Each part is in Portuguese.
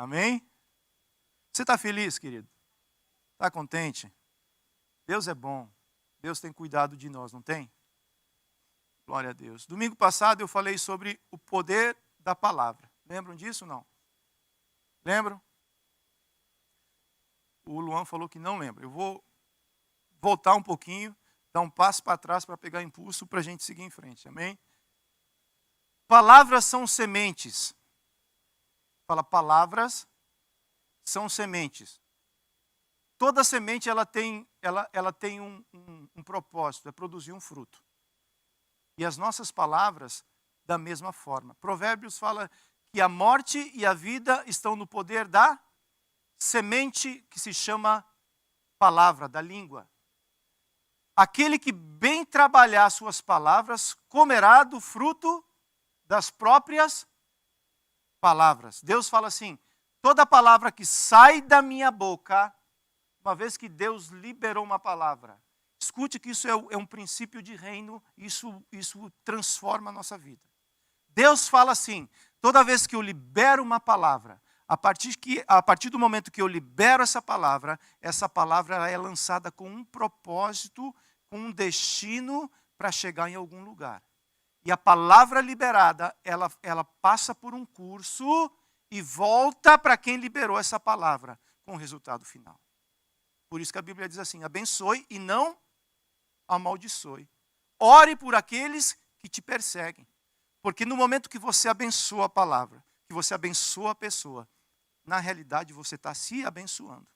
Amém? Você está feliz, querido? Está contente? Deus é bom. Deus tem cuidado de nós, não tem? Glória a Deus. Domingo passado eu falei sobre o poder da palavra. Lembram disso ou não? Lembram? O Luan falou que não lembra. Eu vou voltar um pouquinho, dar um passo para trás para pegar impulso para a gente seguir em frente. Amém? Palavras são sementes. Fala, palavras são sementes. Toda semente ela tem um propósito, é produzir um fruto. E as nossas palavras, da mesma forma. Provérbios fala que a morte e a vida estão no poder da semente que se chama palavra, da língua. Aquele que bem trabalhar suas palavras, comerá do fruto das próprias palavras. Deus fala assim, toda palavra que sai da minha boca, uma vez que Deus liberou uma palavra, escute que isso é um princípio de reino, isso transforma a nossa vida. Deus fala assim, toda vez que eu libero uma palavra, a partir do momento que eu libero essa palavra ela é lançada com um propósito, com um destino para chegar em algum lugar. E a palavra liberada, ela passa por um curso e volta para quem liberou essa palavra, com o resultado final. Por isso que a Bíblia diz assim, abençoe e não amaldiçoe. Ore por aqueles que te perseguem. Porque no momento que você abençoa a palavra, que você abençoa a pessoa, na realidade você está se abençoando.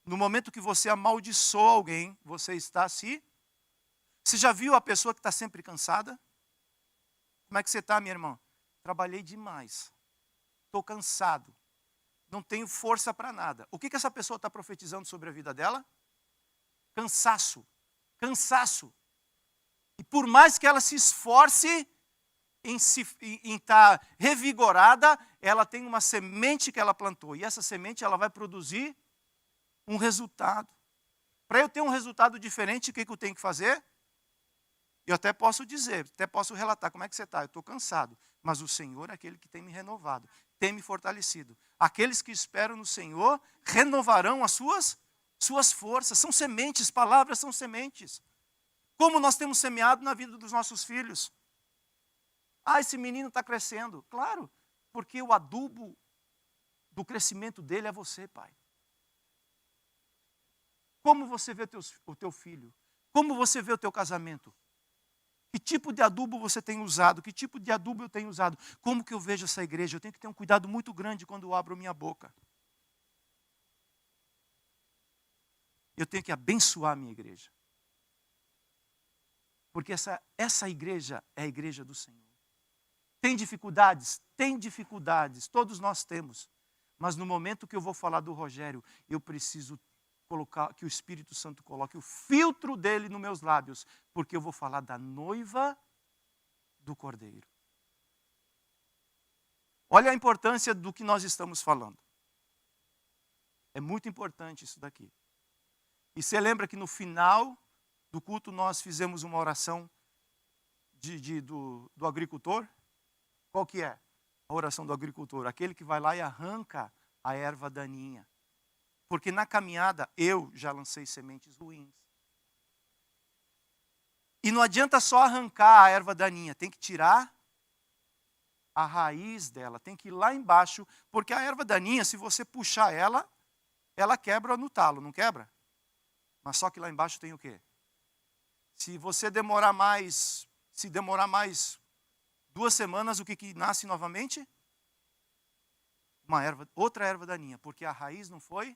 No momento que você amaldiçoa alguém, você está se... Você já viu a pessoa que está sempre cansada? Como é que você está, minha irmã? Trabalhei demais. Estou cansado. Não tenho força para nada. O que essa pessoa está profetizando sobre a vida dela? Cansaço. Cansaço. E por mais que ela se esforce em estar revigorada, ela tem uma semente que ela plantou. E essa semente ela vai produzir um resultado. Para eu ter um resultado diferente, o que eu tenho que fazer? Eu até posso dizer, até posso relatar como é que você está. Eu estou cansado, mas o Senhor é aquele que tem me renovado, tem me fortalecido. Aqueles que esperam no Senhor renovarão as suas forças. São sementes, palavras são sementes. Como nós temos semeado na vida dos nossos filhos. Ah, esse menino está crescendo. Claro, porque o adubo do crescimento dele é você, pai. Como você vê o teu filho? Como você vê o teu casamento? Que tipo de adubo você tem usado? Que tipo de adubo eu tenho usado? Como que eu vejo essa igreja? Eu tenho que ter um cuidado muito grande quando eu abro minha boca. Eu tenho que abençoar a minha igreja. Porque essa igreja é a igreja do Senhor. Tem dificuldades? Tem dificuldades. Todos nós temos. Mas no momento que eu vou falar do Rogério, eu preciso colocar, que o Espírito Santo coloque o filtro dele nos meus lábios, porque eu vou falar da noiva do Cordeiro. Olha a importância do que nós estamos falando. É muito importante isso daqui. E você lembra que no final do culto nós fizemos uma oração do agricultor? Qual que é a oração do agricultor? Aquele que vai lá e arranca a erva daninha. Porque na caminhada eu já lancei sementes ruins. E não adianta só arrancar a erva daninha, tem que tirar a raiz dela, tem que ir lá embaixo, porque a erva daninha, se você puxar ela quebra no talo, não quebra? Mas só que lá embaixo tem o quê? Se demorar mais 2 semanas, o que nasce novamente? Outra erva daninha, porque a raiz não foi.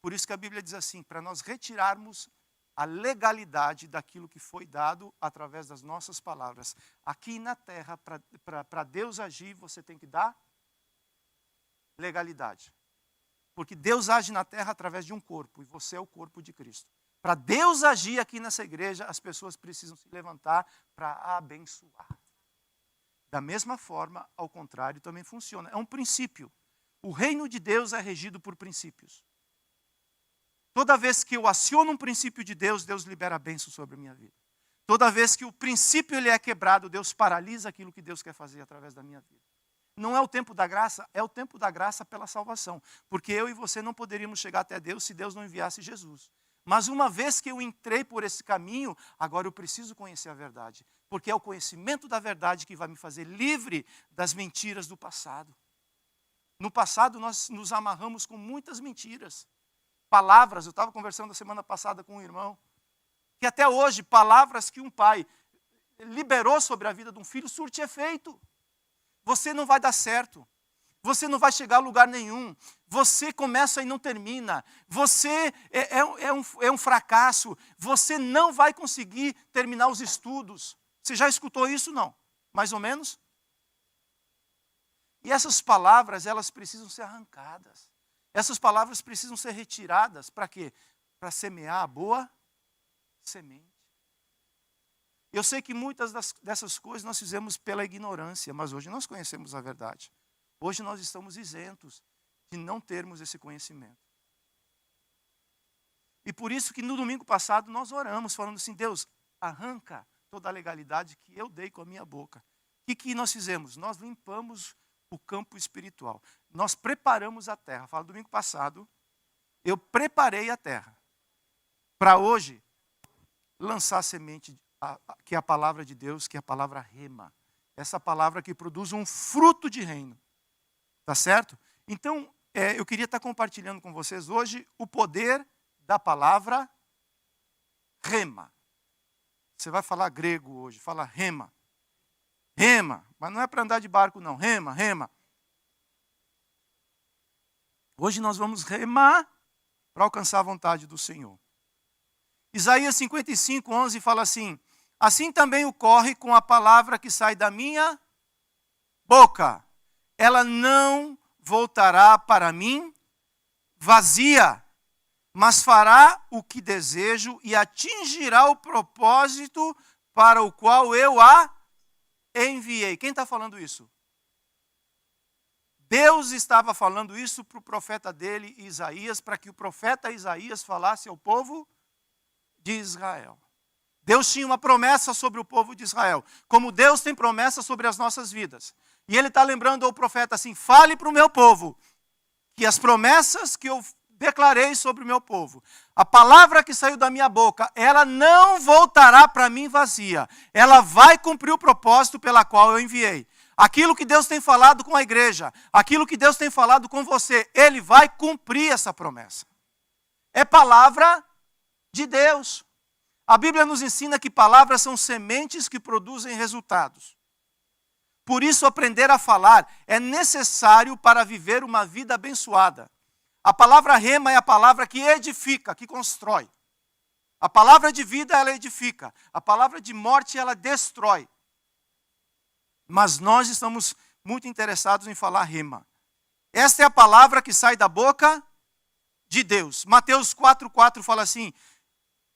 Por isso que a Bíblia diz assim, para nós retirarmos a legalidade daquilo que foi dado através das nossas palavras. Aqui na terra, para Deus agir, você tem que dar legalidade. Porque Deus age na terra através de um corpo, e você é o corpo de Cristo. Para Deus agir aqui nessa igreja, as pessoas precisam se levantar para abençoar. Da mesma forma, ao contrário, também funciona. É um princípio. O reino de Deus é regido por princípios. Toda vez que eu aciono um princípio de Deus, Deus libera a bênção sobre a minha vida. Toda vez que o princípio ele é quebrado, Deus paralisa aquilo que Deus quer fazer através da minha vida. não é o tempo da graça, é o tempo da graça pela salvação. Porque eu e você não poderíamos chegar até Deus se Deus não enviasse Jesus. Mas uma vez que eu entrei por esse caminho, agora eu preciso conhecer a verdade. Porque é o conhecimento da verdade que vai me fazer livre das mentiras do passado. No passado nós nos amarramos com muitas mentiras. Palavras, eu estava conversando a semana passada com um irmão, que até hoje, palavras que um pai liberou sobre a vida de um filho, surte efeito. Você não vai dar certo. Você não vai chegar a lugar nenhum. Você começa e não termina. Você é um fracasso. Você não vai conseguir terminar os estudos. Você já escutou isso? Não? Mais ou menos? E essas palavras, elas precisam ser arrancadas. Essas palavras precisam ser retiradas. Para quê? Para semear a boa semente. Eu sei que muitas dessas coisas nós fizemos pela ignorância, mas hoje nós conhecemos a verdade. Hoje nós estamos isentos de não termos esse conhecimento. E por isso que no domingo passado nós oramos, falando assim, Deus, arranca toda a legalidade que eu dei com a minha boca. O que nós fizemos? Nós limpamos o campo espiritual. Nós preparamos a terra. Fala, domingo passado, eu preparei a terra para hoje lançar a semente, que é a palavra de Deus, que é a palavra rema. Essa palavra que produz um fruto de reino. Tá certo? Então, eu queria estar compartilhando com vocês hoje o poder da palavra rema. Você vai falar grego hoje, fala rema. Rema, mas não é para andar de barco não, rema, rema. Hoje nós vamos remar para alcançar a vontade do Senhor. Isaías 55, 11 fala assim, assim também ocorre com a palavra que sai da minha boca. Ela não voltará para mim vazia, mas fará o que desejo e atingirá o propósito para o qual eu a enviei. Quem está falando isso? Deus estava falando isso para o profeta dele, Isaías, para que o profeta Isaías falasse ao povo de Israel. Deus tinha uma promessa sobre o povo de Israel, como Deus tem promessa sobre as nossas vidas. E ele está lembrando ao profeta assim, fale para o meu povo, que as promessas que eu declarei sobre o meu povo, a palavra que saiu da minha boca, ela não voltará para mim vazia. Ela vai cumprir o propósito pela qual eu enviei. Aquilo que Deus tem falado com a igreja, aquilo que Deus tem falado com você, Ele vai cumprir essa promessa. É palavra de Deus. A Bíblia nos ensina que palavras são sementes que produzem resultados. Por isso, aprender a falar é necessário para viver uma vida abençoada. A palavra rema é a palavra que edifica, que constrói. A palavra de vida, ela edifica. A palavra de morte, ela destrói. Mas nós estamos muito interessados em falar rema. Esta é a palavra que sai da boca de Deus. Mateus 4,4 fala assim,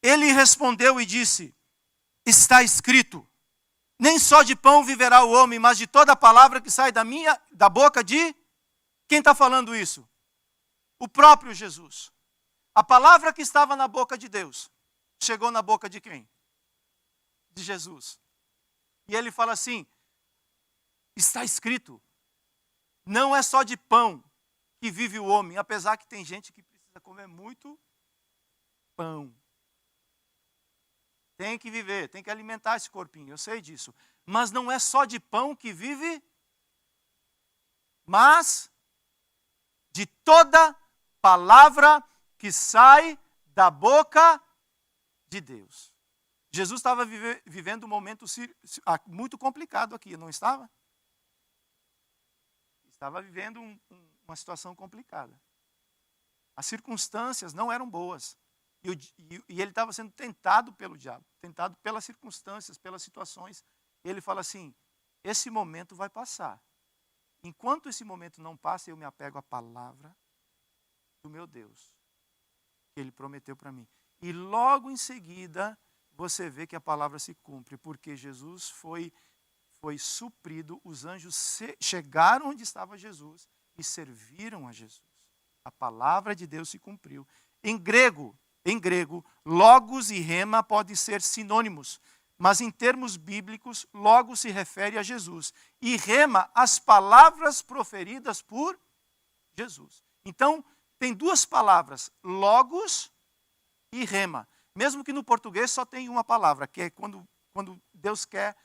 ele respondeu e disse, está escrito, nem só de pão viverá o homem, mas de toda a palavra que sai da boca de... Quem está falando isso? O próprio Jesus. A palavra que estava na boca de Deus, chegou na boca de quem? De Jesus. E ele fala assim, está escrito, não é só de pão que vive o homem, apesar que tem gente que precisa comer muito pão. Tem que viver, tem que alimentar esse corpinho, eu sei disso. Mas não é só de pão que vive, mas de toda palavra que sai da boca de Deus. Jesus estava vivendo um momento muito complicado aqui, não estava? Estava vivendo uma situação complicada. As circunstâncias não eram boas. E ele estava sendo tentado pelo diabo, tentado pelas circunstâncias, pelas situações. E ele fala assim, esse momento vai passar. Enquanto esse momento não passa, eu me apego à palavra do meu Deus, que Ele prometeu para mim. E logo em seguida, você vê que a palavra se cumpre, porque Jesus foi suprido, os anjos chegaram onde estava Jesus e serviram a Jesus. A palavra de Deus se cumpriu. Em grego, logos e rema podem ser sinônimos, mas em termos bíblicos, logos se refere a Jesus. E rema, as palavras proferidas por Jesus. Então, tem duas palavras, logos e rema. Mesmo que no português só tem uma palavra, que é quando Deus quer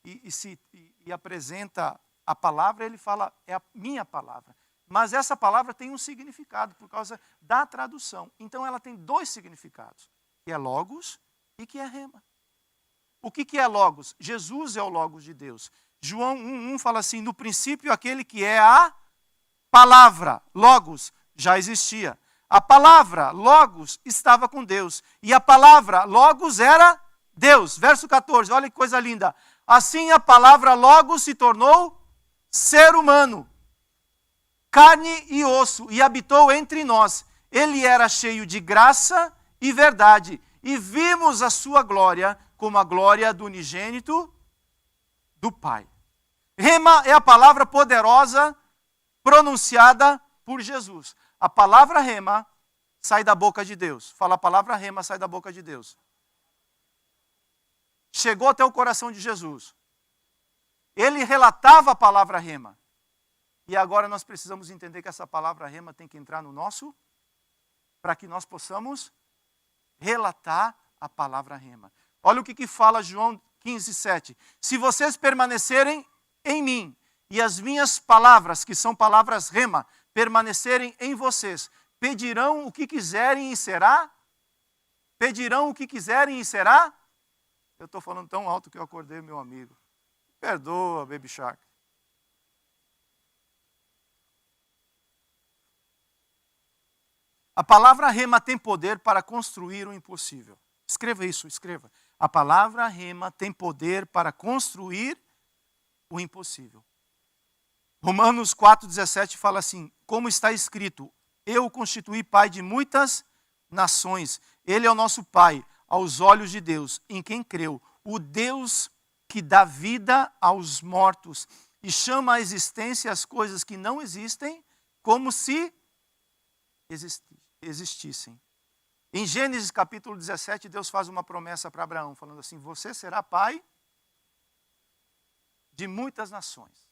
e apresenta a palavra, ele fala, é a minha palavra. Mas essa palavra tem um significado por causa da tradução. Então ela tem dois significados, que é logos e que é rema. O que é logos? Jesus é o logos de Deus. João 1:1 fala assim, no princípio aquele que é a palavra, logos, já existia. A palavra, logos, estava com Deus. E a palavra, logos, era Deus. Verso 14, olha que coisa linda. Assim a palavra logos se tornou ser humano, carne e osso, e habitou entre nós. Ele era cheio de graça e verdade. E vimos a sua glória como a glória do unigênito do Pai. Rema é a palavra poderosa pronunciada por Jesus. A palavra rema sai da boca de Deus. Fala, a palavra rema sai da boca de Deus. Chegou até o coração de Jesus. Ele relatava a palavra rema. E agora nós precisamos entender que essa palavra rema tem que entrar no nosso, para que nós possamos relatar a palavra rema. Olha o que fala João 15:7. Se vocês permanecerem em mim, e as minhas palavras, que são palavras rema, permanecerem em vocês, pedirão o que quiserem e será? Pedirão o que quiserem e será? Eu estou falando tão alto que eu acordei meu amigo. Perdoa, Baby Shark. A palavra rema tem poder para construir o impossível. Escreva isso, escreva. A palavra rema tem poder para construir o impossível. Romanos 4:17 fala assim, como está escrito, eu o constituí pai de muitas nações. Ele é o nosso pai, aos olhos de Deus, em quem creu. O Deus que dá vida aos mortos e chama à existência as coisas que não existem, como se existissem. Em Gênesis capítulo 17, Deus faz uma promessa para Abraão, falando assim, você será pai de muitas nações.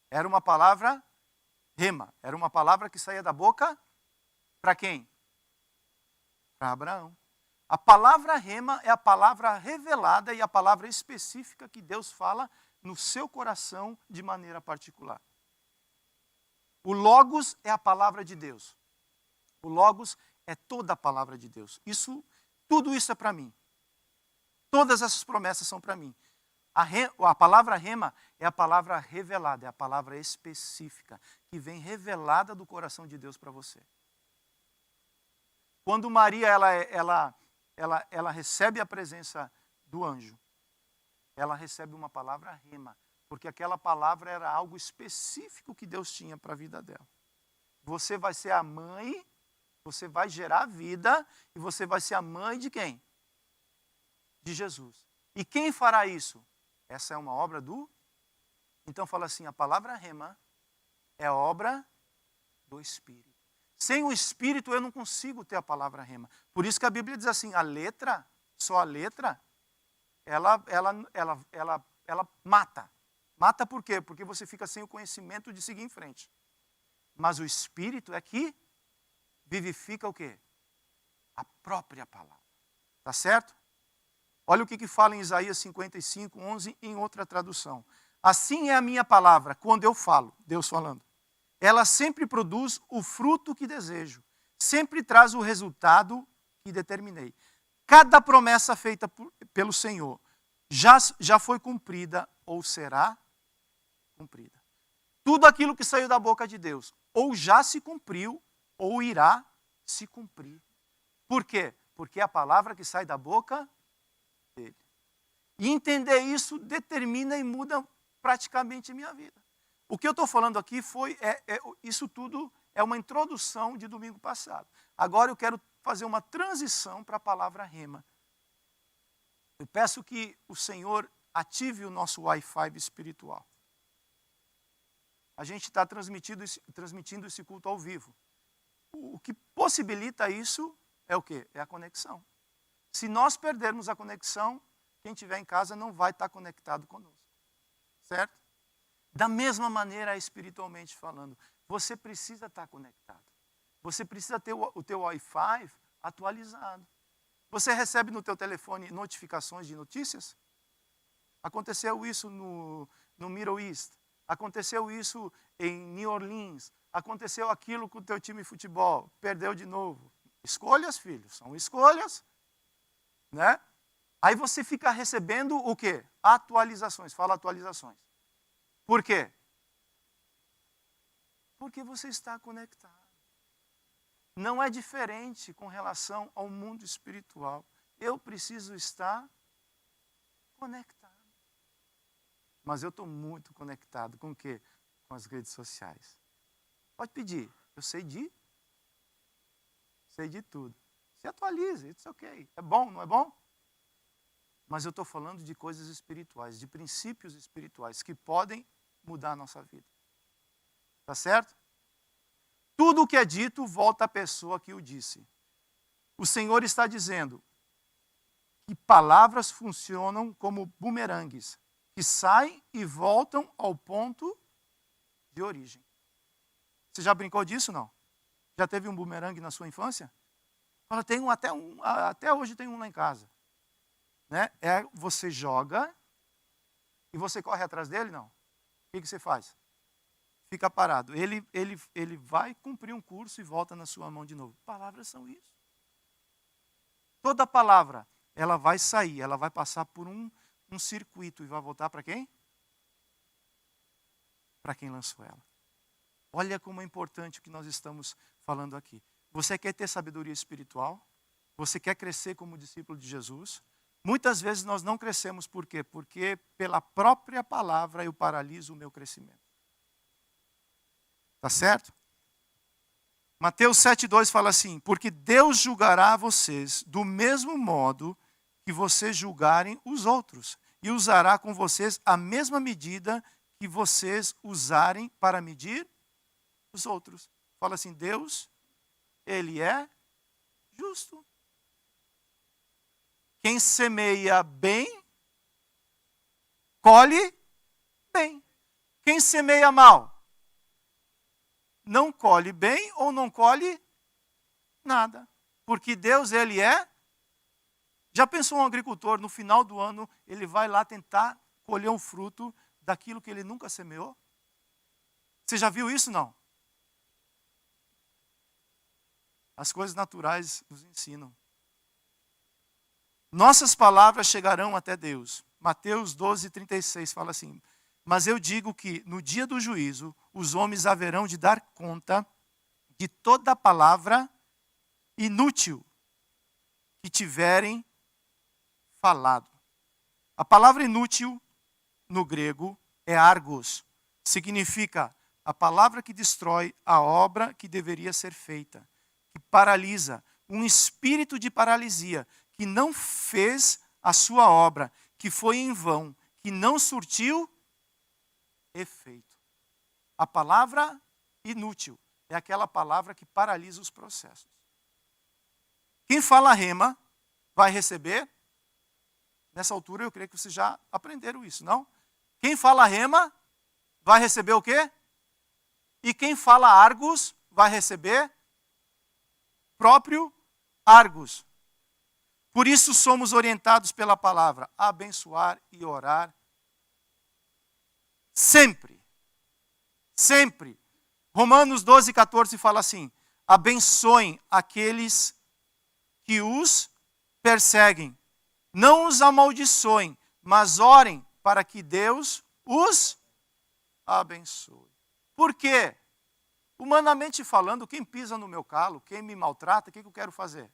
Era uma palavra rema, era uma palavra que saía da boca para quem? Para Abraão. A palavra rema é a palavra revelada e a palavra específica que Deus fala no seu coração de maneira particular. O logos é a palavra de Deus. O logos é toda a palavra de Deus. Tudo isso é para mim. Todas essas promessas são para mim. A palavra rema é a palavra revelada, é a palavra específica, que vem revelada do coração de Deus para você. Quando Maria ela recebe a presença do anjo, ela recebe uma palavra rema, porque aquela palavra era algo específico que Deus tinha para a vida dela. Você vai ser a mãe, você vai gerar vida, e você vai ser a mãe de quem? De Jesus. E quem fará isso? Essa é uma obra do... Então fala assim, a palavra rema é obra do Espírito. Sem o Espírito eu não consigo ter a palavra rema. Por isso que a Bíblia diz assim, a letra, só a letra, ela mata. Mata por quê? Porque você fica sem o conhecimento de seguir em frente. Mas o Espírito é que vivifica o quê? A própria palavra. Tá certo? Olha o que fala em Isaías 55:11 em outra tradução. Assim é a minha palavra, quando eu falo, Deus falando. Ela sempre produz o fruto que desejo. Sempre traz o resultado que determinei. Cada promessa feita pelo Senhor já foi cumprida ou será cumprida. Tudo aquilo que saiu da boca de Deus ou já se cumpriu ou irá se cumprir. Por quê? Porque é a palavra que sai da boca dele. E entender isso determina e muda praticamente a minha vida. O que eu estou falando aqui isso tudo é uma introdução de domingo passado. Agora eu quero fazer uma transição para a palavra rema. Eu peço que o Senhor ative o nosso Wi-Fi espiritual. A gente está transmitindo esse culto ao vivo. O que possibilita isso é o quê? É a conexão. Se nós perdermos a conexão, quem estiver em casa não vai estar conectado conosco. Certo? Da mesma maneira, espiritualmente falando, você precisa estar conectado. Você precisa ter o teu Wi-Fi atualizado. Você recebe no teu telefone notificações de notícias? Aconteceu isso no Middle East. Aconteceu isso em New Orleans. Aconteceu aquilo com o teu time de futebol. Perdeu de novo. Escolhas, filhos, são escolhas. Né? Aí você fica recebendo o quê? Atualizações. Fala atualizações. Por quê? Porque você está conectado. Não é diferente com relação ao mundo espiritual. Eu preciso estar conectado. Mas eu estou muito conectado com o quê? Com as redes sociais. Pode pedir. Eu sei de tudo. Se atualize, it's ok. É bom, não é bom? Mas eu estou falando de coisas espirituais, de princípios espirituais que podem mudar a nossa vida. Tá certo? Tudo o que é dito volta à pessoa que o disse. O Senhor está dizendo que palavras funcionam como bumerangues, que saem e voltam ao ponto de origem. Você já brincou disso, não? Já teve um bumerangue na sua infância? Fala, tem até hoje tem um lá em casa. Né? Você joga e você corre atrás dele, não? O que você faz? Fica parado. Ele vai cumprir um curso e volta na sua mão de novo. Palavras são isso. Toda palavra, ela vai sair, ela vai passar por um circuito e vai voltar para quem? Para quem lançou ela. Olha como é importante o que nós estamos falando aqui. Você quer ter sabedoria espiritual? Você quer crescer como discípulo de Jesus? Muitas vezes nós não crescemos por quê? Porque pela própria palavra eu paraliso o meu crescimento. Tá certo? Mateus 7,2 fala assim, porque Deus julgará vocês do mesmo modo que vocês julgarem os outros, e usará com vocês a mesma medida que vocês usarem para medir os outros. Fala assim, Deus, Ele é justo. Quem semeia bem, colhe bem. Quem semeia mal, não colhe bem ou não colhe nada. Porque Deus, Ele é... Já pensou um agricultor, no final do ano, ele vai lá tentar colher um fruto daquilo que ele nunca semeou? Você já viu isso, não? As coisas naturais nos ensinam. Nossas palavras chegarão até Deus. Mateus 12:36 fala assim, mas eu digo que no dia do juízo, os homens haverão de dar conta de toda palavra inútil que tiverem falado. A palavra inútil, no grego, é argos. Significa a palavra que destrói a obra que deveria ser feita, que paralisa, um espírito de paralisia, que não fez a sua obra, que foi em vão, que não surtiu efeito. A palavra inútil é aquela palavra que paralisa os processos. Quem fala rema vai receber. Nessa altura eu creio que vocês já aprenderam isso, não? Quem fala rema vai receber o quê? E quem fala argos vai receber próprio argos. Por isso somos orientados pela palavra a abençoar e orar sempre. Sempre. Romanos 12:14 fala assim, abençoem aqueles que os perseguem. Não os amaldiçoem, mas orem para que Deus os abençoe. Por quê? Humanamente falando, quem pisa no meu calo, quem me maltrata, o que eu quero fazer?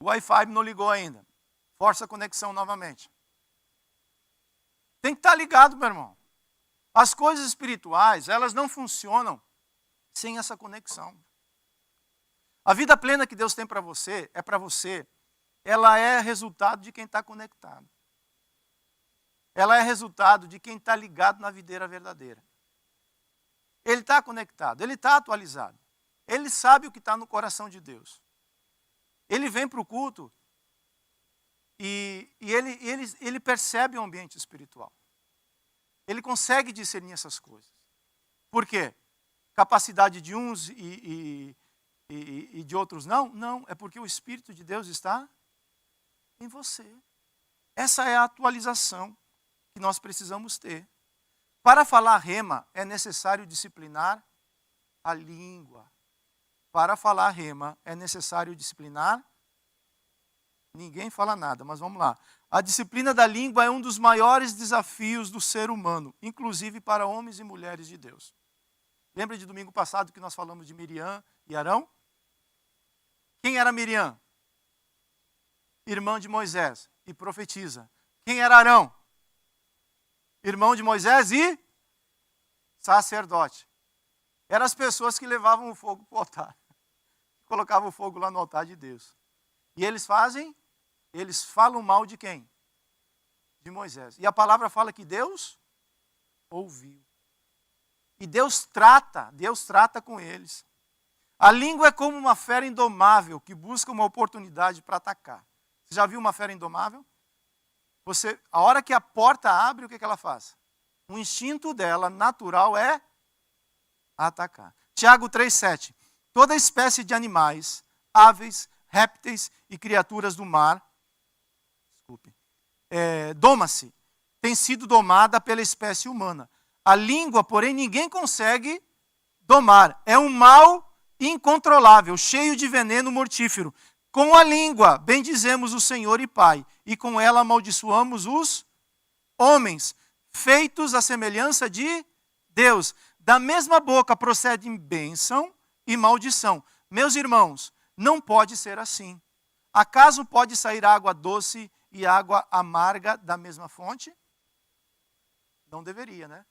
O Wi-Fi não ligou ainda. Força a conexão novamente. Tem que estar ligado, meu irmão. As coisas espirituais, elas não funcionam sem essa conexão. A vida plena que Deus tem para você, ela é resultado de quem está conectado. Ela é resultado de quem está ligado na videira verdadeira. Ele está conectado, ele está atualizado. Ele sabe o que está no coração de Deus. Ele vem para o culto e ele percebe o ambiente espiritual. Ele consegue discernir essas coisas. Por quê? Capacidade de uns e de outros não? Não, é porque o Espírito de Deus está em você. Essa é a atualização que nós precisamos ter. Para falar rema, é necessário disciplinar a língua. Para falar rema, é necessário disciplinar. Ninguém fala nada, mas vamos lá. A disciplina da língua é um dos maiores desafios do ser humano, inclusive para homens e mulheres de Deus. Lembra de domingo passado que nós falamos de Miriam e Arão? Quem era Miriam? Irmã de Moisés e profetiza. Quem era Arão? Irmão de Moisés e sacerdote. Eram as pessoas que levavam o fogo para o altar. Colocavam o fogo lá no altar de Deus. E eles falam mal de quem? De Moisés. E a palavra fala que Deus ouviu. E Deus trata com eles. A língua é como uma fera indomável que busca uma oportunidade para atacar. Você já viu uma fera indomável? A hora que a porta abre, o que ela faz? O instinto dela, natural, é atacar. Tiago 3,7. Toda espécie de animais, aves, répteis e criaturas do mar, doma-se, tem sido domada pela espécie humana. A língua, porém, ninguém consegue domar. É um mal incontrolável, cheio de veneno mortífero. Com a língua bendizemos o Senhor e Pai, e com ela amaldiçoamos os homens, feitos à semelhança de Deus. Da mesma boca procedem bênção e maldição. Meus irmãos, não pode ser assim. Acaso pode sair água doce e água amarga da mesma fonte? Não deveria, né?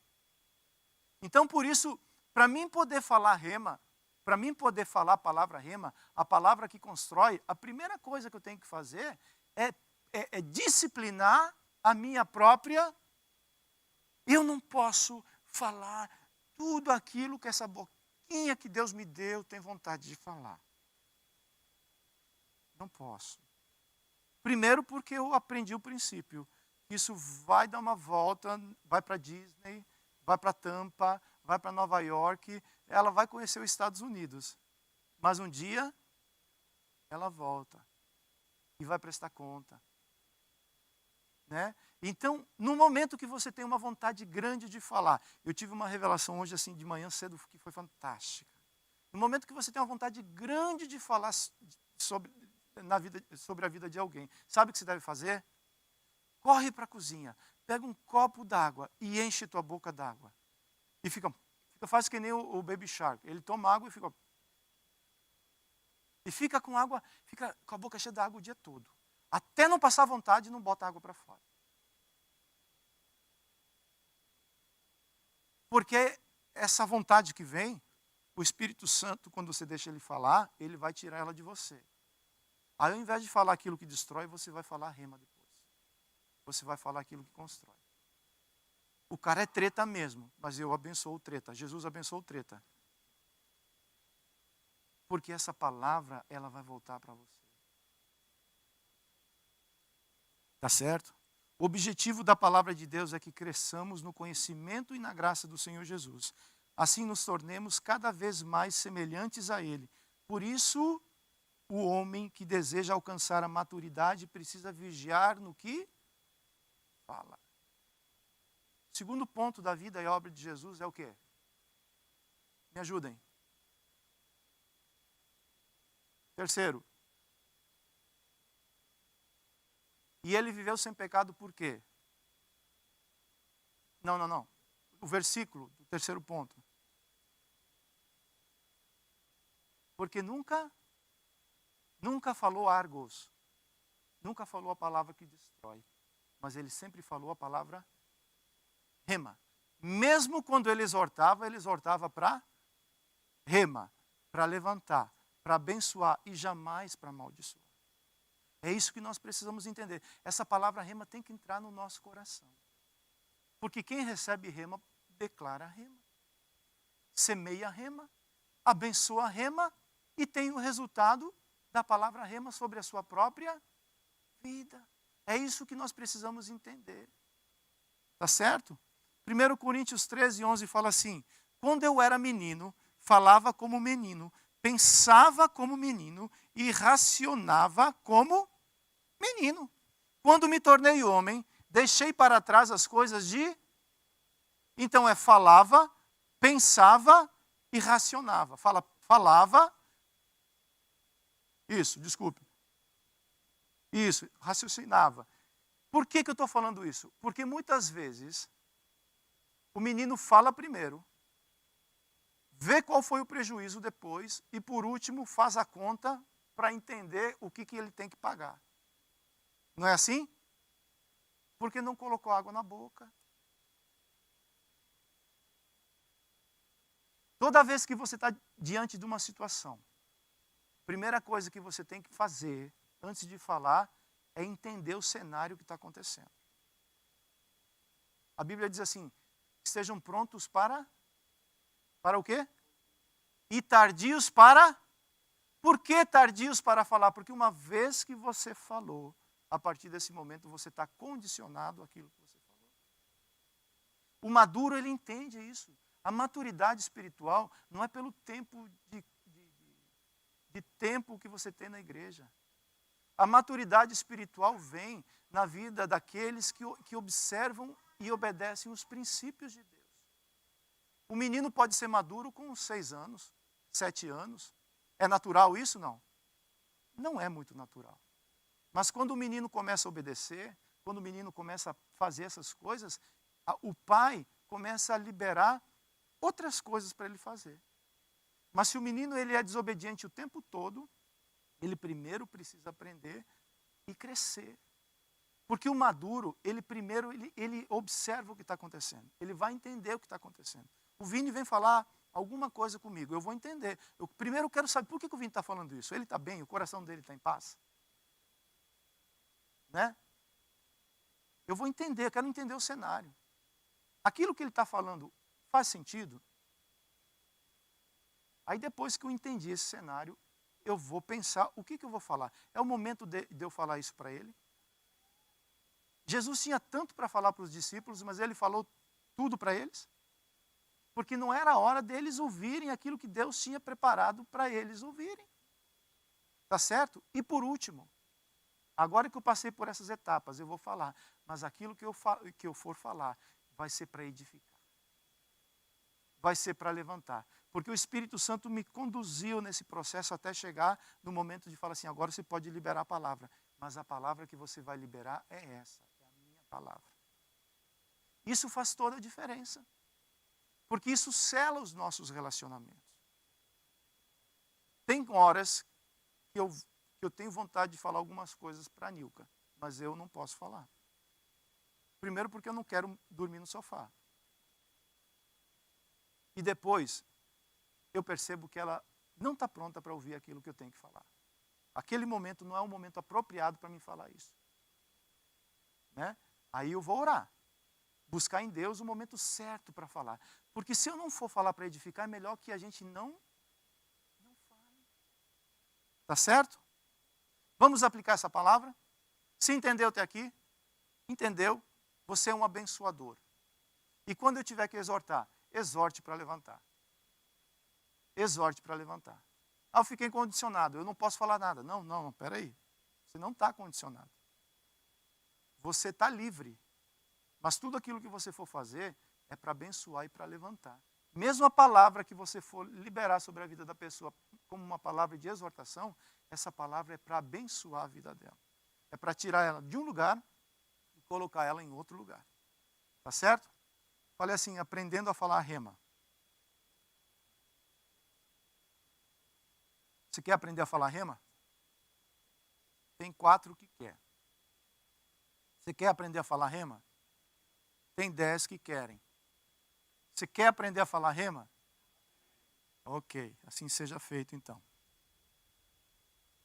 Então, por isso, para mim poder falar rema, para mim poder falar a palavra rema, a palavra que constrói, a primeira coisa que eu tenho que fazer é disciplinar a minha própria. Eu não posso falar tudo aquilo que essa boquinha que Deus me deu tem vontade de falar. Não posso. Primeiro porque eu aprendi o princípio. Isso vai dar uma volta, vai para Disney, vai para Tampa, vai para Nova York, ela vai conhecer os Estados Unidos. Mas um dia, ela volta e vai prestar conta. Né? Então, no momento que você tem uma vontade grande de falar, eu tive uma revelação hoje assim de manhã cedo que foi fantástica. No momento que você tem uma vontade grande de falar sobre a vida de alguém, sabe o que você deve fazer? Corre para a cozinha, pega um copo d'água e enche tua boca d'água. E faz que nem o Baby Shark. Ele toma água e fica com água, fica com a boca cheia d'água o dia todo. Até não passar vontade, não bota água para fora. Porque essa vontade que vem, o Espírito Santo, quando você deixa ele falar, ele vai tirar ela de você. Aí, ao invés de falar aquilo que destrói, você vai falar rema depois. Você vai falar aquilo que constrói. O cara é treta mesmo, mas eu abençoo o treta. Jesus abençoou o treta. Porque essa palavra, ela vai voltar para você. Tá certo? O objetivo da palavra de Deus é que cresçamos no conhecimento e na graça do Senhor Jesus. Assim nos tornemos cada vez mais semelhantes a Ele. Por isso, o homem que deseja alcançar a maturidade precisa vigiar no que fala. O segundo ponto da vida e obra de Jesus é o quê? Me ajudem. Terceiro. E ele viveu sem pecado por quê? Não. O versículo do terceiro ponto. Porque nunca falou argos. Nunca falou a palavra que destrói. Mas ele sempre falou a palavra rema. Mesmo quando ele exortava para rema, para levantar, para abençoar e jamais para amaldiçoar. É isso que nós precisamos entender. Essa palavra rema tem que entrar no nosso coração. Porque quem recebe rema, declara rema. Semeia rema. abençoa a rema e tem o resultado da palavra rema sobre a sua própria vida. É isso que nós precisamos entender. Tá certo? 1 Coríntios 13, 11 fala assim: quando eu era menino, falava como menino, pensava como menino e racionava como menino. Quando me tornei homem, deixei para trás as coisas de... Então falava, pensava e racionava. Falava... Isso, desculpe. Isso, raciocinava. Por que eu estou falando isso? Porque muitas vezes o menino fala primeiro, vê qual foi o prejuízo depois e, por último, faz a conta para entender o que ele tem que pagar. Não é assim? Porque não colocou água na boca. Toda vez que você está diante de uma situação, a primeira coisa que você tem que fazer, antes de falar, é entender o cenário que está acontecendo. A Bíblia diz assim: estejam prontos para o quê? E tardios para... Por que tardios para falar? Porque uma vez que você falou, a partir desse momento você está condicionado àquilo que você falou. O maduro, ele entende isso. A maturidade espiritual não é pelo tempo de tempo que você tem na igreja. A maturidade espiritual vem na vida daqueles que observam e obedecem os princípios de Deus. O menino pode ser maduro com 6 anos, 7 anos. É natural isso? Não. Não é muito natural. Mas quando o menino começa a obedecer, quando o menino começa a fazer essas coisas, o pai começa a liberar outras coisas para ele fazer. Mas se o menino ele é desobediente o tempo todo, ele primeiro precisa aprender e crescer. Porque o maduro, ele primeiro ele observa o que está acontecendo. Ele vai entender o que está acontecendo. O Vini vem falar alguma coisa comigo, eu vou entender. Eu primeiro quero saber por que o Vini está falando isso. Ele está bem, o coração dele está em paz. Né? Eu vou entender, eu quero entender o cenário. Aquilo que ele está falando faz sentido? Aí depois que eu entendi esse cenário, eu vou pensar o que eu vou falar. É o momento de eu falar isso para ele? Jesus tinha tanto para falar para os discípulos, mas ele falou tudo para eles? Porque não era a hora deles ouvirem aquilo que Deus tinha preparado para eles ouvirem. Tá certo? E por último, agora que eu passei por essas etapas, eu vou falar. Mas aquilo que eu for falar vai ser para edificar. Vai ser para levantar. Porque o Espírito Santo me conduziu nesse processo até chegar no momento de falar assim, agora você pode liberar a palavra. Mas a palavra que você vai liberar é essa, é a minha palavra. Isso faz toda a diferença. Porque isso sela os nossos relacionamentos. Tem horas que eu tenho vontade de falar algumas coisas para a Nilka, mas eu não posso falar. Primeiro porque eu não quero dormir no sofá. E depois, eu percebo que ela não está pronta para ouvir aquilo que eu tenho que falar. Aquele momento não é um momento apropriado para mim falar isso. Né? Aí eu vou orar. Buscar em Deus o momento certo para falar. Porque se eu não for falar para edificar, é melhor que a gente não fale. Tá certo? Vamos aplicar essa palavra? Se entendeu até aqui? Entendeu? Você é um abençoador. E quando eu tiver que exortar, exorte para levantar. Exorte para levantar. Ah, eu fiquei condicionado, eu não posso falar nada. Não, peraí. Você não está condicionado. Você está livre. Mas tudo aquilo que você for fazer é para abençoar e para levantar. Mesmo a palavra que você for liberar sobre a vida da pessoa como uma palavra de exortação, essa palavra é para abençoar a vida dela. É para tirar ela de um lugar e colocar ela em outro lugar. Tá certo? Falei assim, aprendendo a falar rema. Você quer aprender a falar rema? Tem 4 que quer. Você quer aprender a falar rema? Tem 10 que querem. Você quer aprender a falar rema? Ok, assim seja feito então.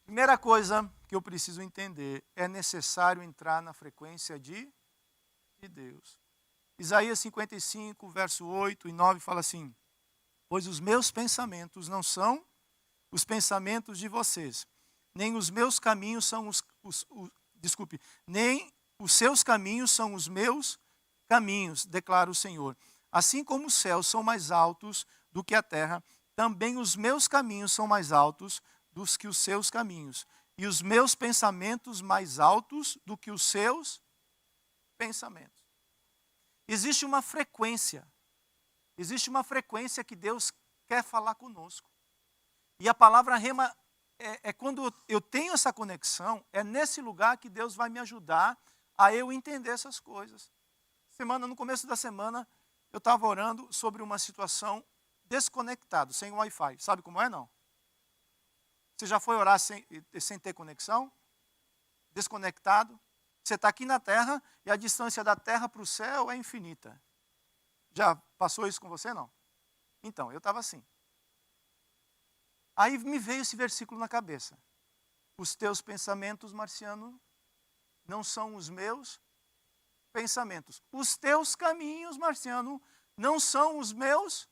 Primeira coisa que eu preciso entender, é necessário entrar na frequência de Deus. Isaías 55, verso 8 e 9 fala assim, Pois os meus pensamentos não são os pensamentos de vocês, nem os meus caminhos são nem os seus caminhos são os meus caminhos, declara o Senhor. Assim como os céus são mais altos do que a terra, também os meus caminhos são mais altos do que os seus caminhos, e os meus pensamentos mais altos do que os seus pensamentos. Existe uma frequência que Deus quer falar conosco. E a palavra rema é quando eu tenho essa conexão, é nesse lugar que Deus vai me ajudar a eu entender essas coisas. No começo da semana, eu estava orando sobre uma situação desconectado, sem Wi-Fi. Sabe como é, não? Você já foi orar sem ter conexão? Desconectado? Você está aqui na Terra e a distância da Terra para o céu é infinita. Já passou isso com você, não? Então, eu estava assim. Aí me veio esse versículo na cabeça. Os teus pensamentos, Marciano, não são os meus pensamentos. Os teus caminhos, Marciano, não são os meus.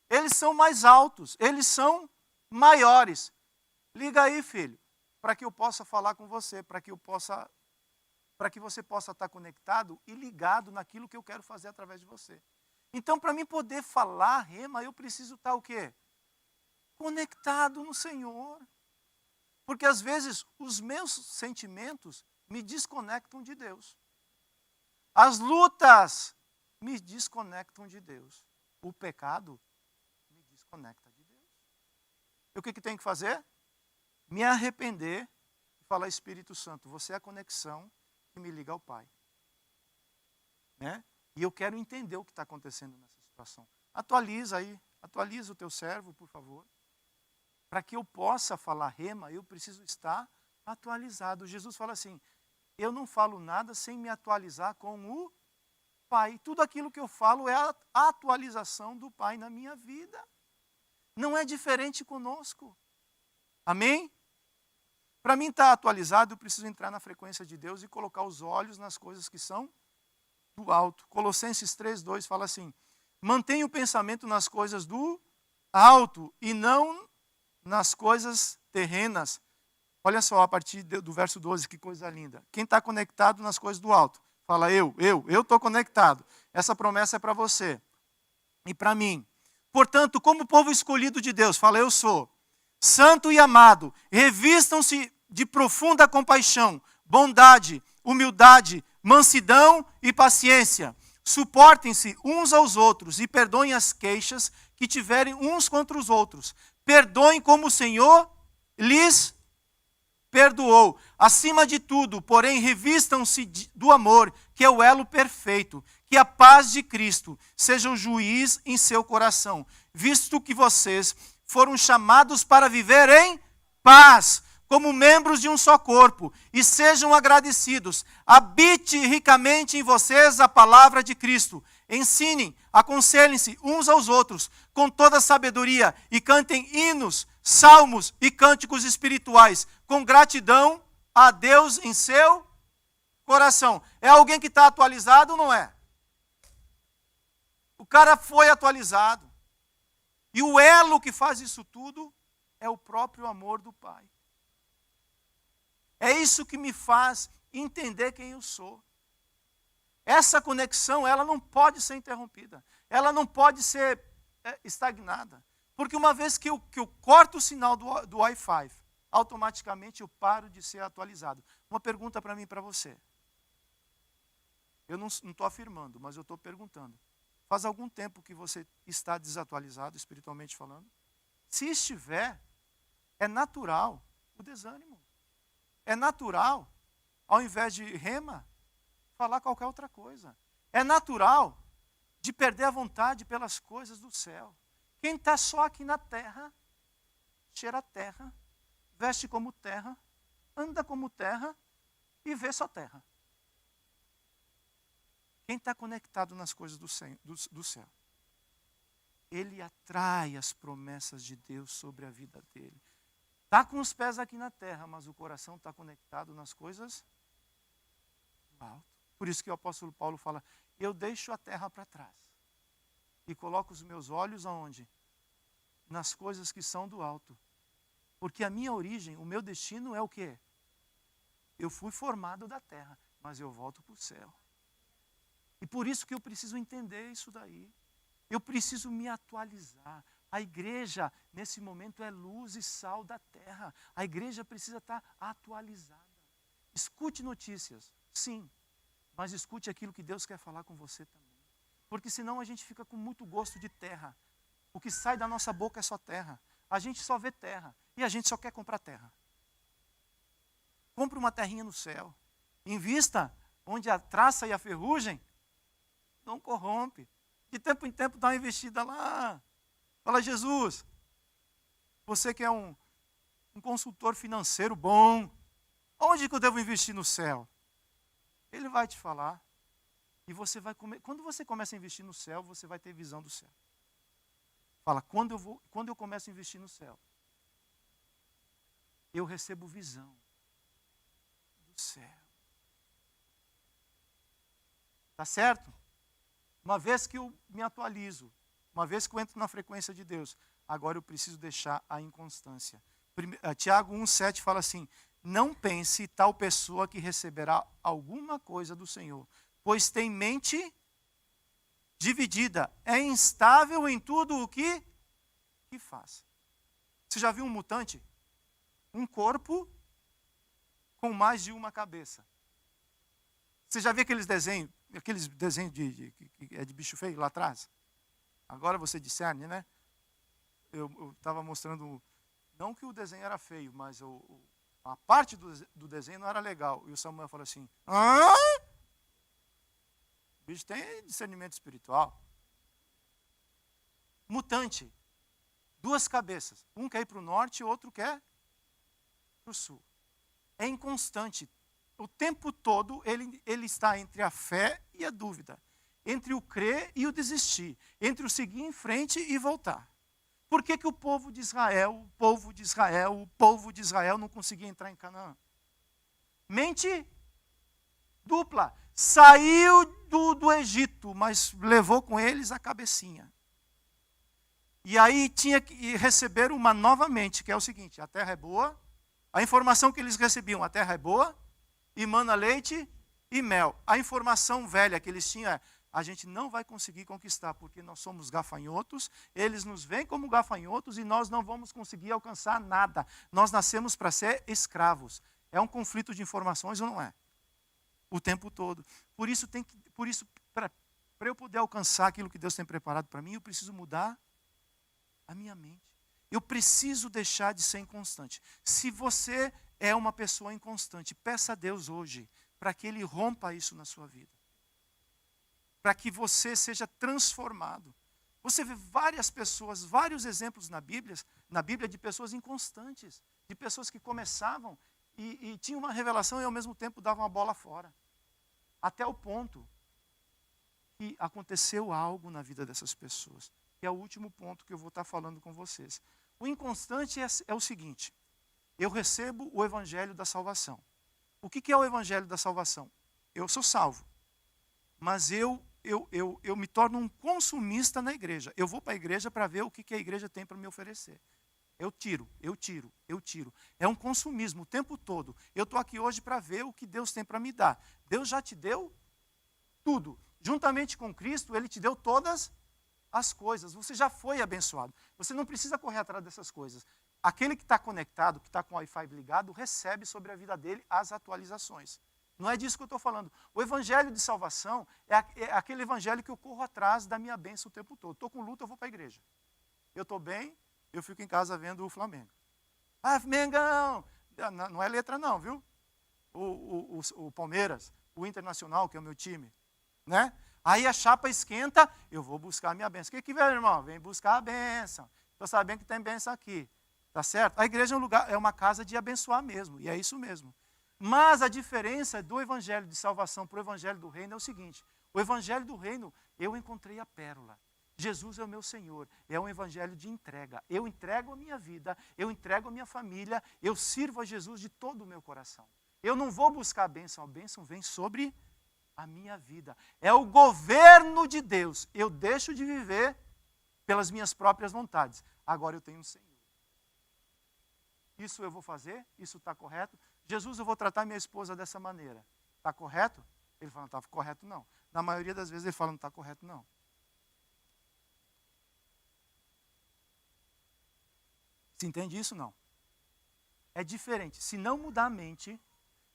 Eles são mais altos, eles são maiores. Liga aí, filho, para que eu possa falar com você, para que você possa estar conectado e ligado naquilo que eu quero fazer através de você. Então, para mim poder falar rema, eu preciso estar o quê? Conectado no Senhor. Porque às vezes os meus sentimentos me desconectam de Deus. As lutas me desconectam de Deus. O pecado me desconecta de Deus. E o que tem que fazer? Me arrepender e falar, Espírito Santo, você é a conexão que me liga ao Pai. Né? E eu quero entender o que está acontecendo nessa situação. Atualiza o teu servo, por favor. Para que eu possa falar rema, eu preciso estar atualizado. Jesus fala assim, eu não falo nada sem me atualizar com o Pai. Tudo aquilo que eu falo é a atualização do Pai na minha vida. Não é diferente conosco. Amém? Para mim estar atualizado, eu preciso entrar na frequência de Deus e colocar os olhos nas coisas que são do alto. Colossenses 3:2 fala assim, mantenha o pensamento nas coisas do alto e não nas coisas terrenas. Olha só, a partir do verso 12, que coisa linda. Quem está conectado nas coisas do alto? Fala, eu estou conectado. Essa promessa é para você e para mim. Portanto, como povo escolhido de Deus, fala, eu sou santo e amado, revistam-se de profunda compaixão, bondade, humildade, mansidão e paciência. Suportem-se uns aos outros e perdoem as queixas que tiverem uns contra os outros. Perdoem como o Senhor lhes perdoou. Acima de tudo, porém, revistam-se do amor, que é o elo perfeito. Que a paz de Cristo seja o juiz em seu coração, visto que vocês foram chamados para viver em paz, como membros de um só corpo, e sejam agradecidos. Habite ricamente em vocês a palavra de Cristo. Ensinem, aconselhem-se uns aos outros com toda sabedoria e cantem hinos, salmos e cânticos espirituais com gratidão a Deus em seu coração. É alguém que está atualizado ou não é? O cara foi atualizado. E o elo que faz isso tudo é o próprio amor do Pai. É isso que me faz entender quem eu sou. Essa conexão, ela não pode ser interrompida. Ela não pode ser estagnada. Porque uma vez que eu corto o sinal do Wi-Fi, automaticamente eu paro de ser atualizado. Uma pergunta para mim e para você. Eu não estou afirmando, mas eu estou perguntando. Faz algum tempo que você está desatualizado, espiritualmente falando? Se estiver, é natural o desânimo. É natural, ao invés de rema, falar qualquer outra coisa. É natural de perder a vontade pelas coisas do céu. Quem está só aqui na terra, cheira a terra, veste como terra, anda como terra e vê só terra. Quem está conectado nas coisas do céu, ele atrai as promessas de Deus sobre a vida dele. Está com os pés aqui na terra, mas o coração está conectado nas coisas do alto. Por isso que o apóstolo Paulo fala, eu deixo a terra para trás e coloco os meus olhos aonde? nas coisas que são do alto. Porque a minha origem, o meu destino é o quê? Eu fui formado da terra, mas eu volto para o céu. E por isso que eu preciso entender isso daí. Eu preciso me atualizar. A igreja, nesse momento, é luz e sal da terra. A igreja precisa estar atualizada. Escute notícias, sim, mas escute aquilo que Deus quer falar com você também. Porque senão a gente fica com muito gosto de terra. O que sai da nossa boca é só terra. A gente só vê terra e a gente só quer comprar terra. Compre uma terrinha no céu. Invista onde a traça e a ferrugem não corrompe. De tempo em tempo dá uma investida lá. Fala, Jesus, você que é um consultor financeiro bom, onde que eu devo investir no céu? Ele vai te falar. E você vai quando você começa a investir no céu, você vai ter visão do céu. Fala, quando eu começo a investir no céu, eu recebo visão do céu. Tá certo? Uma vez que eu me atualizo, uma vez que eu entro na frequência de Deus, agora eu preciso deixar a inconstância. Tiago 1,7 fala assim, não pense tal pessoa que receberá alguma coisa do Senhor, pois tem mente dividida, é instável em tudo o que faz. Você já viu um mutante? Um corpo com mais de uma cabeça. Você já viu aqueles desenhos de bicho feio lá atrás? Agora você discerne, né? Eu estava mostrando, não que o desenho era feio, mas a parte do desenho não era legal. E o Samuel falou assim, hã? O bicho tem discernimento espiritual. Mutante. 2 cabeças. Um quer ir para o norte e o outro quer para o sul. É inconstante. O tempo todo ele está entre a fé e a dúvida. Entre o crer e o desistir. Entre o seguir em frente e voltar. Por que o povo de Israel não conseguia entrar em Canaã? Mente dupla. Saiu do Egito, mas levou com eles a cabecinha. E aí tinha que receber uma nova mente, que é o seguinte, a terra é boa, a informação que eles recebiam, a terra é boa, e mana leite e mel. A informação velha que eles tinham é, a gente não vai conseguir conquistar, porque nós somos gafanhotos, eles nos veem como gafanhotos e nós não vamos conseguir alcançar nada. Nós nascemos para ser escravos. É um conflito de informações ou não é? O tempo todo. Por isso, para eu poder alcançar aquilo que Deus tem preparado para mim, eu preciso mudar a minha mente. Eu preciso deixar de ser inconstante. Se você é uma pessoa inconstante, peça a Deus hoje para que Ele rompa isso na sua vida. Para que você seja transformado. Você vê várias pessoas, vários exemplos na Bíblia de pessoas inconstantes, de pessoas que começavam e tinham uma revelação e ao mesmo tempo davam a bola fora. Até o ponto que aconteceu algo na vida dessas pessoas. Que é o último ponto que eu vou estar falando com vocês. O inconstante é o seguinte, eu recebo o evangelho da salvação. O que é o evangelho da salvação? Eu sou salvo, mas eu me torno um consumista na igreja. Eu vou para a igreja para ver o que a igreja tem para me oferecer. Eu tiro. É um consumismo o tempo todo. Eu estou aqui hoje para ver o que Deus tem para me dar. Deus já te deu tudo. Juntamente com Cristo, Ele te deu todas as coisas. Você já foi abençoado. Você não precisa correr atrás dessas coisas. Aquele que está conectado, que está com o Wi-Fi ligado, recebe sobre a vida dele as atualizações. Não é disso que eu estou falando. O evangelho de salvação é aquele evangelho que eu corro atrás da minha bênção o tempo todo. Estou com luta, eu vou para a igreja. Eu estou bem, eu fico em casa vendo o Flamengo. Ah, Mengão! Não é letra não, viu? O Palmeiras, o Internacional, que é o meu time. Né? Aí a chapa esquenta, eu vou buscar a minha bênção. O que vem, irmão? Vem buscar a bênção. Estou sabendo que tem bênção aqui. Tá certo? A igreja é uma casa de abençoar mesmo, e é isso mesmo. Mas a diferença do evangelho de salvação para o evangelho do reino é o seguinte. O evangelho do reino, eu encontrei a pérola. Jesus é o meu Senhor. É um evangelho de entrega. Eu entrego a minha vida, eu entrego a minha família, eu sirvo a Jesus de todo o meu coração. Eu não vou buscar a bênção vem sobre a minha vida. É o governo de Deus. Eu deixo de viver pelas minhas próprias vontades. Agora eu tenho um Senhor. Isso eu vou fazer? Isso está correto? Jesus, eu vou tratar minha esposa dessa maneira. Está correto? Ele fala, não está correto não. Na maioria das vezes ele fala, não está correto não. Você entende isso? Não. É diferente. Se não mudar a mente,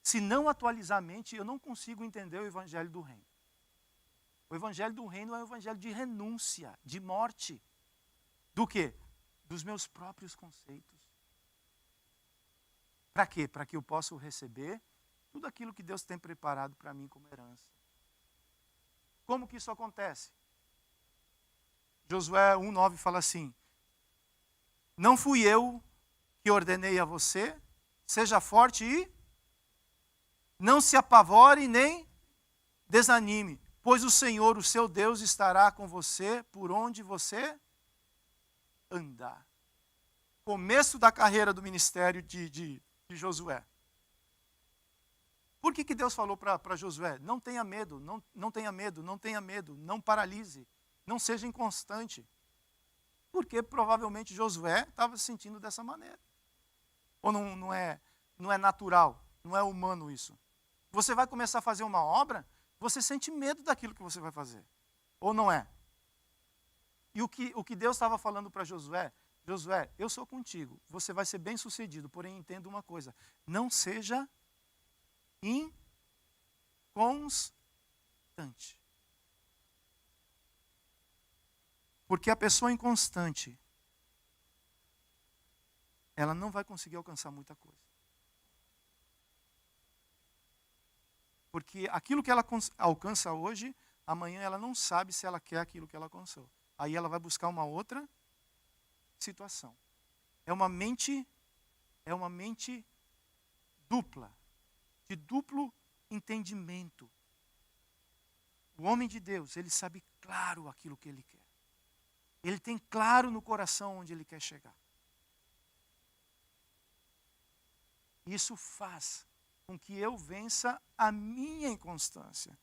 se não atualizar a mente, eu não consigo entender o evangelho do reino. O evangelho do reino é um evangelho de renúncia, de morte. Do quê? Dos meus próprios conceitos. Para quê? Para que eu possa receber tudo aquilo que Deus tem preparado para mim como herança. Como que isso acontece? Josué 1,9 fala assim: não fui eu que ordenei a você, seja forte e não se apavore nem desanime, pois o Senhor, o seu Deus, estará com você por onde você andar. Começo da carreira do ministério de Josué. Por que Deus falou para Josué? Não tenha medo, não tenha medo, não tenha medo, não paralise, não seja inconstante. Porque provavelmente Josué estava se sentindo dessa maneira. Ou não é natural, não é humano isso. Você vai começar a fazer uma obra, você sente medo daquilo que você vai fazer. Ou não é? E o que Deus estava falando para Josué, Josué, eu sou contigo, você vai ser bem sucedido, porém entenda uma coisa, não seja inconstante. Porque a pessoa inconstante, ela não vai conseguir alcançar muita coisa. Porque aquilo que ela alcança hoje, amanhã ela não sabe se ela quer aquilo que ela alcançou. Aí ela vai buscar uma outra situação. É uma mente dupla, de duplo entendimento. O homem de Deus, ele sabe claro aquilo que ele quer. Ele tem claro no coração onde ele quer chegar. Isso faz com que eu vença a minha inconstância.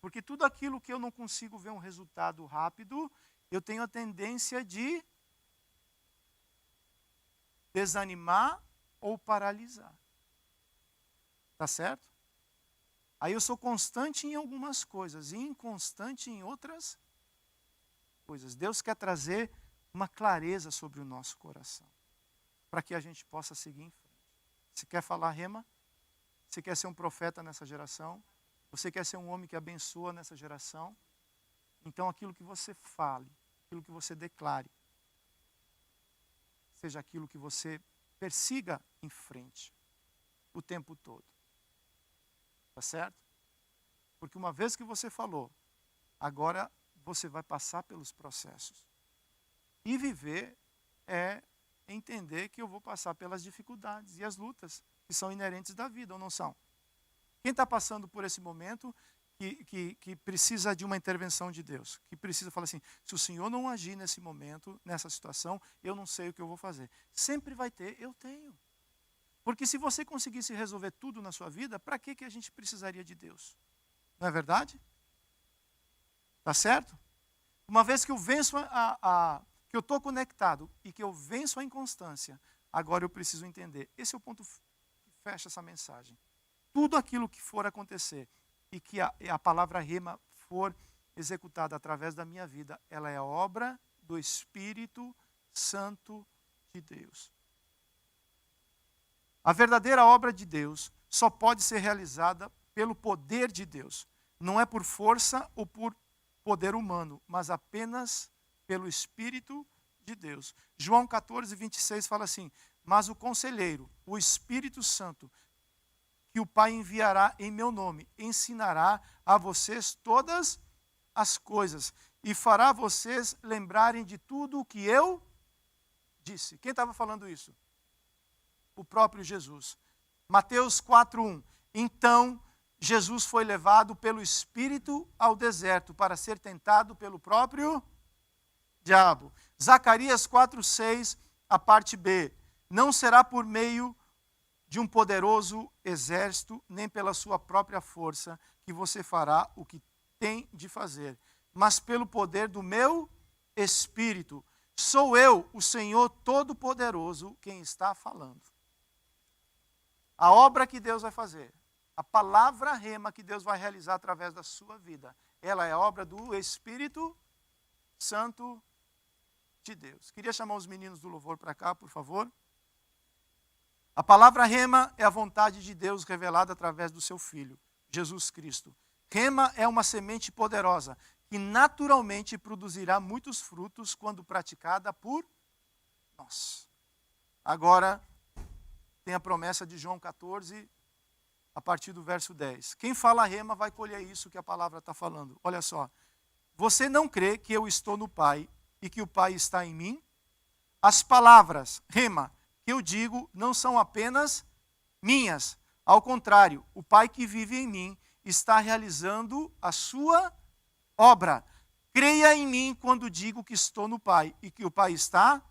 Porque tudo aquilo que eu não consigo ver um resultado rápido, eu tenho a tendência de desanimar ou paralisar. Tá certo? Aí eu sou constante em algumas coisas e inconstante em outras coisas. Deus quer trazer uma clareza sobre o nosso coração, para que a gente possa seguir em frente. Você quer falar rema? Você quer ser um profeta nessa geração? Você quer ser um homem que abençoa nessa geração? Então aquilo que você fale, aquilo que você declare, seja aquilo que você persiga em frente o tempo todo. Tá certo? Porque uma vez que você falou, agora você vai passar pelos processos. E viver é entender que eu vou passar pelas dificuldades e as lutas que são inerentes da vida, ou não são? Quem está passando por esse momento que precisa de uma intervenção de Deus, que precisa falar assim, se o Senhor não agir nesse momento, nessa situação, eu não sei o que eu vou fazer. Sempre vai ter, eu tenho. Porque se você conseguisse resolver tudo na sua vida, para que a gente precisaria de Deus? Não é verdade? Tá certo? Uma vez que eu venço que eu estou conectado e que eu venço a inconstância, agora eu preciso entender. Esse é o ponto que fecha essa mensagem. Tudo aquilo que for acontecer e que a palavra rema for executada através da minha vida, ela é obra do Espírito Santo de Deus. A verdadeira obra de Deus só pode ser realizada pelo poder de Deus. Não é por força ou por poder humano, mas apenas pelo Espírito de Deus. João 14, 26 fala assim, mas o conselheiro, o Espírito Santo, que o Pai enviará em meu nome, ensinará a vocês todas as coisas e fará vocês lembrarem de tudo o que eu disse. Quem estava falando isso? O próprio Jesus. Mateus 4:1. Então, Jesus foi levado pelo Espírito ao deserto para ser tentado pelo próprio diabo. Zacarias 4:6, a parte B. Não será por meio de um poderoso exército, nem pela sua própria força, que você fará o que tem de fazer, mas pelo poder do meu Espírito. Sou eu, o Senhor Todo-Poderoso, quem está falando. A obra que Deus vai fazer, a palavra rema que Deus vai realizar através da sua vida, ela é obra do Espírito Santo de Deus. Queria chamar os meninos do louvor para cá, por favor. A palavra rema é a vontade de Deus revelada através do seu Filho, Jesus Cristo. Rema é uma semente poderosa, que naturalmente produzirá muitos frutos quando praticada por nós. Agora, tem a promessa de João 14, a partir do verso 10. Quem fala rema vai colher isso que a palavra está falando. Olha só. Você não crê que eu estou no Pai e que o Pai está em mim? As palavras, rema, que eu digo não são apenas minhas. Ao contrário, o Pai que vive em mim está realizando a sua obra. Creia em mim quando digo que estou no Pai e que o Pai está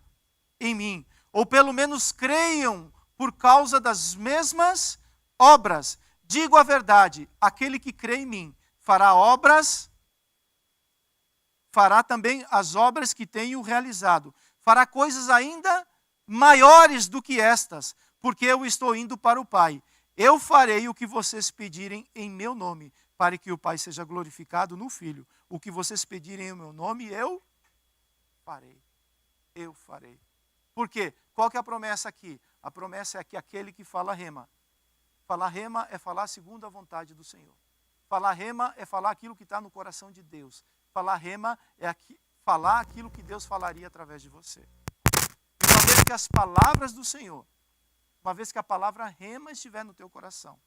em mim. Ou pelo menos creiam por causa das mesmas obras. Digo a verdade, aquele que crê em mim fará também as obras que tenho realizado. Fará coisas ainda maiores do que estas, porque eu estou indo para o Pai. Eu farei o que vocês pedirem em meu nome, para que o Pai seja glorificado no Filho. O que vocês pedirem em meu nome, eu farei. Eu farei. Por quê? Qual que é a promessa aqui? A promessa é que aquele que fala rema. Falar rema é falar segundo a vontade do Senhor. Falar rema é falar aquilo que está no coração de Deus. Falar rema é falar aquilo que Deus falaria através de você. Uma vez que as palavras do Senhor, uma vez que a palavra rema estiver no teu coração,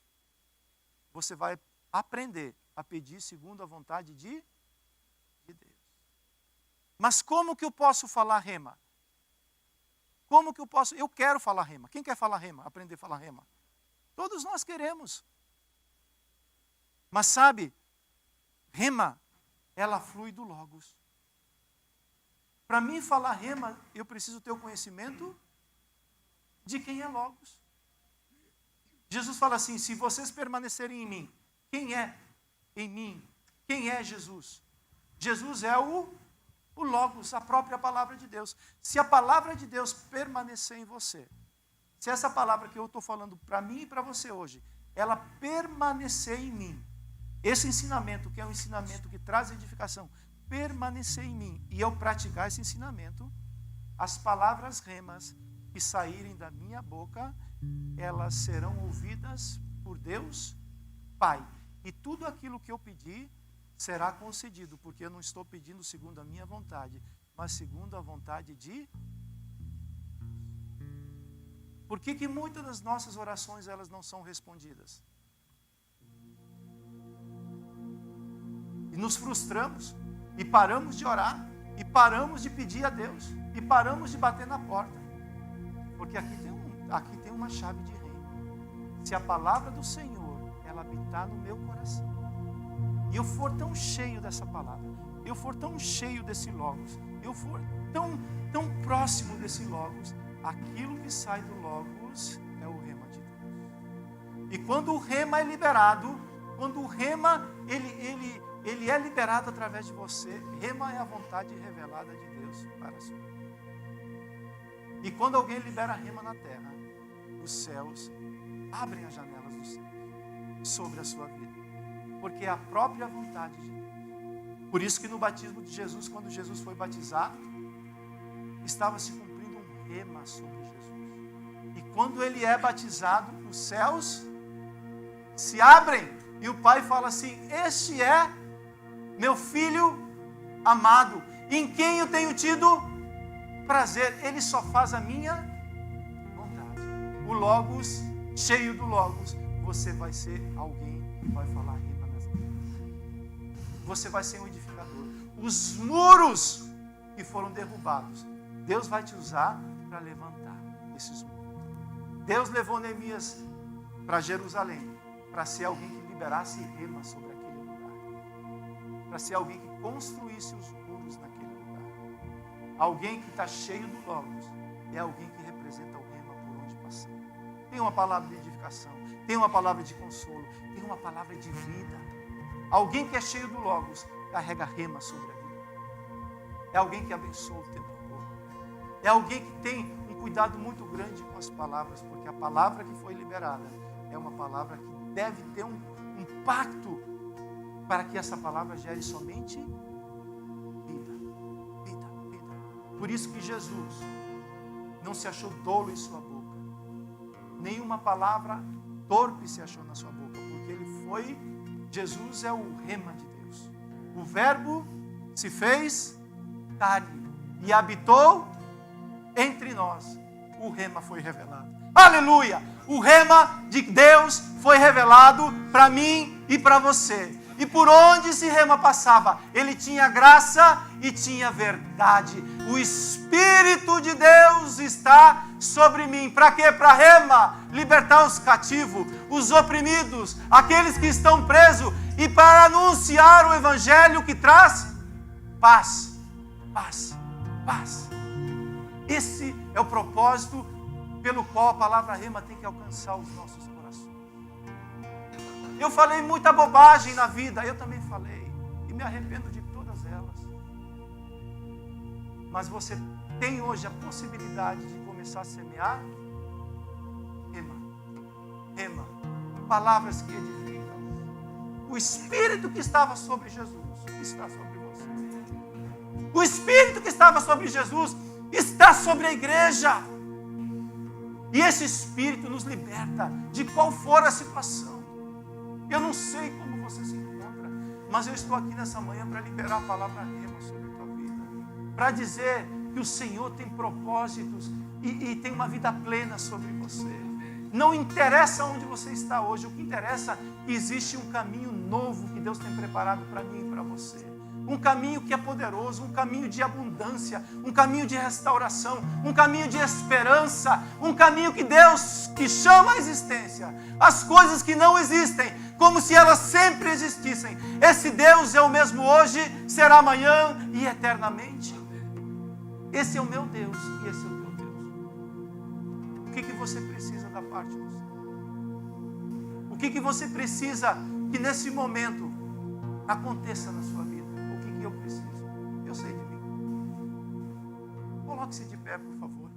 você vai aprender a pedir segundo a vontade de Deus. Mas como que eu posso falar rema? Como que eu posso? Eu quero falar rema. Quem quer falar rema? Aprender a falar rema? Todos nós queremos. Mas sabe, rema, ela flui do Logos. Para mim falar rema, eu preciso ter o conhecimento de quem é Logos. Jesus fala assim, se vocês permanecerem em mim, quem é em mim? Quem é Jesus? Jesus é o Logos, a própria palavra de Deus. Se a palavra de Deus permanecer em você, se essa palavra que eu estou falando para mim e para você hoje, ela permanecer em mim, esse ensinamento, que é um ensinamento que traz edificação, permanecer em mim e eu praticar esse ensinamento, as palavras remas que saírem da minha boca, elas serão ouvidas por Deus Pai. E tudo aquilo que eu pedir será concedido, porque eu não estou pedindo segundo a minha vontade, mas segundo a vontade de... Por que muitas das nossas orações elas não são respondidas? E nos frustramos, e paramos de orar, e paramos de pedir a Deus, e paramos de bater na porta. Porque aqui tem uma chave de reino. Se a palavra do Senhor, ela habitar no meu coração, e eu for tão cheio dessa palavra, eu for tão cheio desse Logos, eu for tão próximo desse Logos, aquilo que sai do Logos é o rema de Deus. E quando o rema é liberado, quando o rema ele é liberado através de você, rema é a vontade revelada de Deus para a sua vida. E quando alguém libera rema na terra, os céus abrem as janelas do céu sobre a sua vida, porque é a própria vontade de Deus. Por isso que no batismo de Jesus, quando Jesus foi batizado, estava se cumprindo um rema sobre Jesus. E quando ele é batizado, os céus se abrem e o Pai fala assim: este é meu filho amado, em quem eu tenho tido prazer. Ele só faz a minha vontade. O Logos, cheio do Logos, você vai ser alguém que vai falar rema nessa vida. Você vai ser um edificador. Os muros que foram derrubados, Deus vai te usar para levantar esses muros. Deus levou Neemias para Jerusalém, para ser alguém que liberasse rema sobre aquele lugar, para ser alguém que construísse os muros naquele lugar. Alguém que está cheio do Logos é alguém que representa o rema por onde passar. Tem uma palavra de edificação, tem uma palavra de consolo, tem uma palavra de vida. Alguém que é cheio do Logos carrega rema sobre a vida. É alguém que abençoa o tempo todo. É alguém que tem um cuidado muito grande com as palavras, porque a palavra que foi liberada é uma palavra que deve ter um pacto para que essa palavra gere somente vida, vida, vida. Por isso que Jesus não se achou tolo em sua boca. Nenhuma palavra torpe se achou na sua boca, porque Jesus é o rema de Deus. O verbo se fez carne e habitou entre nós. O rema foi revelado. Aleluia! O rema de Deus foi revelado para mim e para você. E por onde esse rema passava, ele tinha graça e tinha verdade. O Espírito de Deus está sobre mim. Para quê? Para rema, libertar os cativos, os oprimidos, aqueles que estão presos, e para anunciar o Evangelho que traz paz, paz, paz. Esse é o propósito pelo qual a palavra rema tem que alcançar os nossos corações. Eu falei muita bobagem na vida, eu também falei, e me arrependo de todas elas. Mas você tem hoje a possibilidade de começar a semear rema, rema, palavras que edificam. O Espírito que estava sobre Jesus está sobre você. O Espírito que estava sobre Jesus está sobre a igreja. E esse Espírito nos liberta de qual for a situação. Eu não sei como você se encontra, mas eu estou aqui nessa manhã para liberar a palavra rema sobre a tua vida. Para dizer que o Senhor tem propósitos e tem uma vida plena sobre você. Não interessa onde você está hoje, o que interessa é que existe um caminho novo que Deus tem preparado para mim e para você. Um caminho que é poderoso, um caminho de abundância, um caminho de restauração, um caminho de esperança, um caminho que Deus que chama a existência as coisas que não existem, como se elas sempre existissem. Esse Deus é o mesmo hoje, será amanhã e eternamente. Esse é o meu Deus e esse é o teu Deus. O que você precisa da parte do Senhor? O que você precisa que nesse momento aconteça na sua vida? O que eu preciso? Eu sei de mim. Coloque-se de pé, por favor.